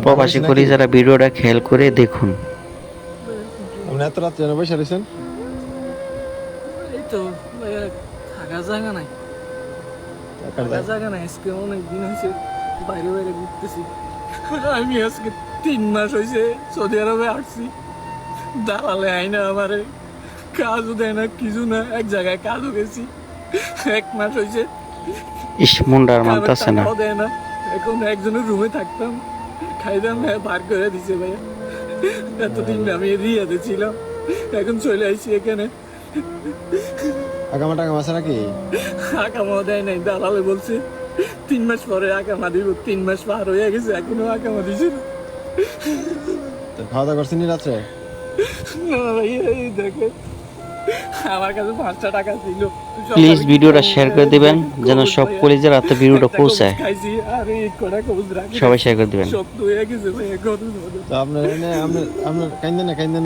প্রবাসী কলিজারা ভিডিওটা খেয়াল করে দেখুন। আপনি এত রাত যেন বসে রয়েছেন? এই তো ভাইয়া, থাকা জায়গা নাই, থাকা জায়গা নাই। আজকে অনেক দিন হয়েছে বাইরে বাইরে ঘুরতেছি। আমি আজকে 3 মাস হয়েছে সৌদি আরবে আসছি। দালালে আইনা আমারে কাজও দেয় না, কিছু না। এক জায়গায় কাজও গেছি, 1 মাস হয়েছে ইস, মুন্ডার কামের মানতাছে না। টাকাও দেয় না। এখন একজনের রুমে থাকতাম, খাইতাম, বার করে দিছে ভাইয়া। এতদিন আমি রিয়াতে ছিলাম, এখন চলে আসছি এখানে। আগামা টাকামা আছে নাকি? আকামা দেয় নাই, দালালে বলছে 3 মাস পরে আকামা দিব। 3 মাস পার হয়ে গেছে, এখনো আকামা দিছে না। তো খাওয়া দাওয়া করছেন রাত্রে? না ভাই, এই দেখে আমার কাছে 5টা টাকা ছিল। প্লিজ ভিডিওটা শেয়ার করে দিবেন যেন সব কলিজার হাতে ভিডিওটা পৌঁছায়। খাইছি আর এই কটা কবুজ রাখি, সবাই শেয়ার করে দিবেন। সব হয়ে গেছে ভাই। এখন তো আপনার কাইন্দেন না, কাইন্দেন